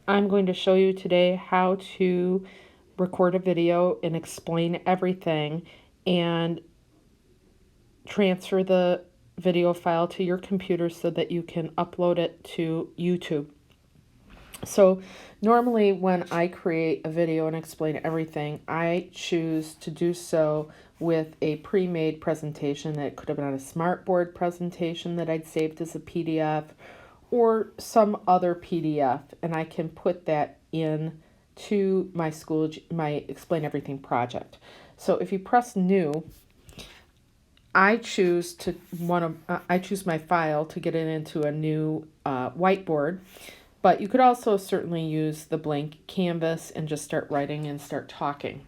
I'm going to show you today how to record a video and explain everything and transfer the video file to your computer so that you can upload it to YouTube. So normally when I create a video and explain everything, I choose to do so with a pre-made presentation that could have been on a smartboard presentation that I'd saved as a PDF or some other PDF, and I can put that in to my my Explain Everything project. So if you press New, I choose my file to get it into a new whiteboard, but you could also certainly use the blank canvas and just start writing and start talking.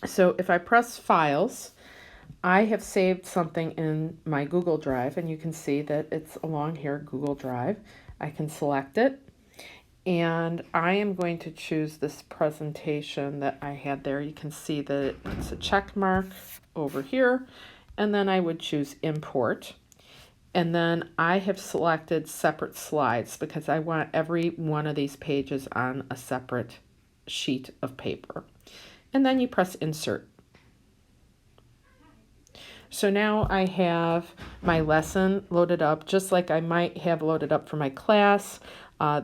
So if I press Files, I have saved something in my Google Drive, and you can see that it's along here, Google Drive. I can select it, and I am going to choose this presentation that I had there. You can see that it's a check mark over here, and then I would choose Import. And then I have selected separate slides because I want every one of these pages on a separate sheet of paper. And then you press Insert. So now I have my lesson loaded up just like I might have loaded up for my class.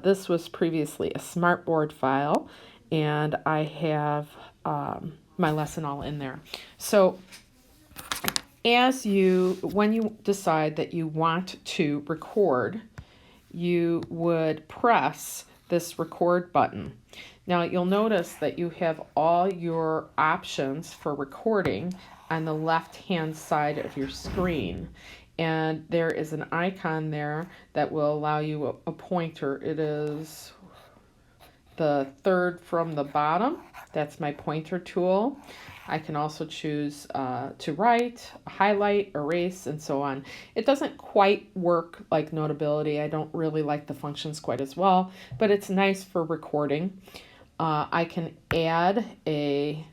This was previously a smartboard file, and I have my lesson all in there. So when you decide that you want to record, you would press this record button. Now you'll notice that you have all your options for recording on the left-hand side of your screen, and there is an icon there that will allow you a pointer. It is the third from the bottom. That's my pointer tool. I can also choose to write, highlight, erase, and so on. It doesn't quite work like Notability. I don't really like the functions quite as well, but it's nice for recording. I can add a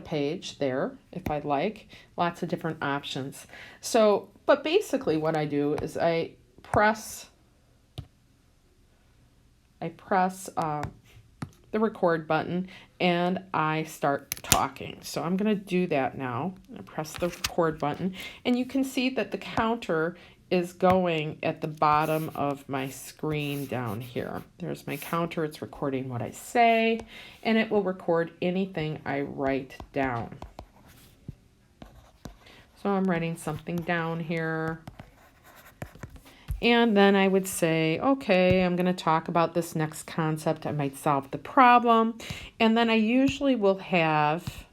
page there if I'd like. Lots of different options. So, but basically what I do is I press the record button and I start talking. So I'm going to do that now. I press the record button, and you can see that the counter is going at the bottom of my screen down here. There's my counter. It's recording what I say, and it will record anything I write down. So I'm writing something down here. And then I would say, okay, I'm going to talk about this next concept. I might solve the problem. And then I usually will have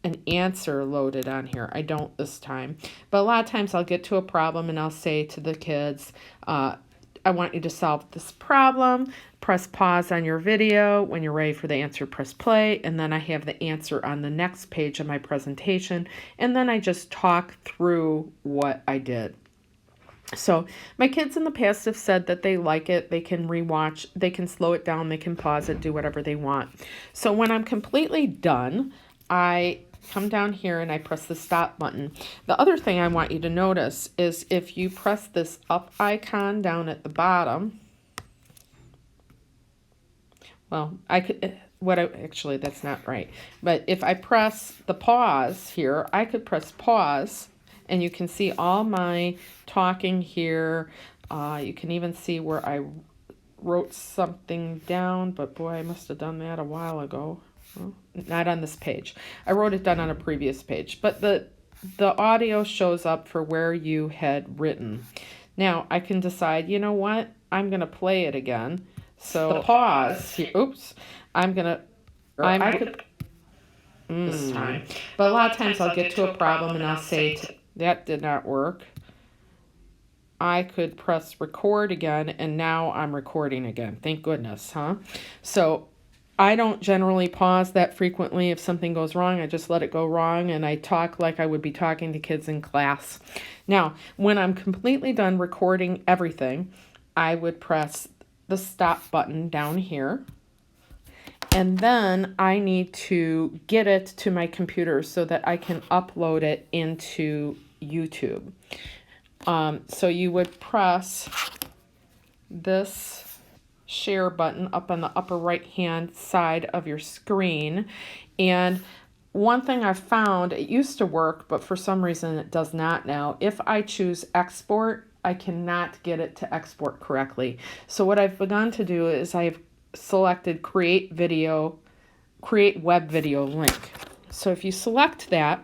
an answer loaded on here. I don't this time. But a lot of times I'll get to a problem and I'll say to the kids, I want you to solve this problem. Press pause on your video. When you're ready for the answer, press play. And then I have the answer on the next page of my presentation. And then I just talk through what I did. So my kids in the past have said that they like it. They can rewatch, they can slow it down, they can pause it, do whatever they want. So when I'm completely done, I come down here and I press the stop button. The other thing I want you to notice is if you press this up icon down at the bottom, well, actually that's not right. But if I press the pause here, I could press pause and you can see all my talking here. You can even see where I wrote something down, but boy, I must have done that a while ago. Well, not on this page. I wrote it down on a previous page, but the audio shows up for where you had written. Now I can decide, you know what? I'm going to play it again. So the pause here, this time. But a lot of times I'll get to a problem and I'll say, that did not work. I could press record again, and now I'm recording again. Thank goodness, huh? So I don't generally pause that frequently. If something goes wrong, I just let it go wrong, and I talk like I would be talking to kids in class. Now, when I'm completely done recording everything, I would press the stop button down here, and then I need to get it to my computer so that I can upload it into YouTube. So you would press this share button up on the upper right hand side of your screen. And one thing I've found, it used to work, but for some reason it does not now. If I choose export, I cannot get it to export correctly. So what I've begun to do is I've selected create web video link. So if you select that,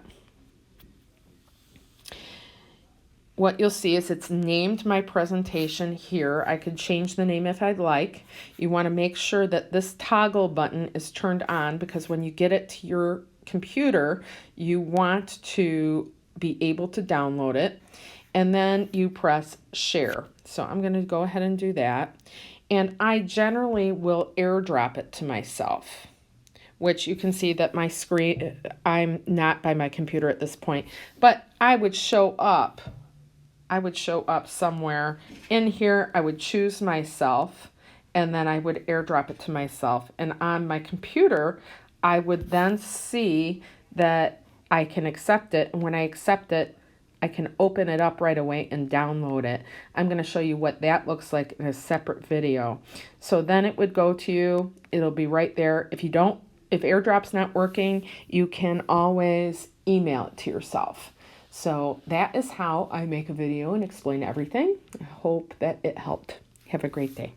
what you'll see is it's named my presentation here. I could change the name if I'd like. You want to make sure that this toggle button is turned on, because when you get it to your computer, you want to be able to download it. And then you press share. So I'm going to go ahead and do that. And I generally will airdrop it to myself, which you can see that my screen, I'm not by my computer at this point, but I would show up somewhere in here. I would choose myself, and then I would airdrop it to myself. And on my computer, I would then see that I can accept it. And when I accept it, I can open it up right away and download it. I'm going to show you what that looks like in a separate video. So then it would go to you. It'll be right there. If airdrop's not working, you can always email it to yourself. So that is how I make a video and explain everything. I hope that it helped. Have a great day.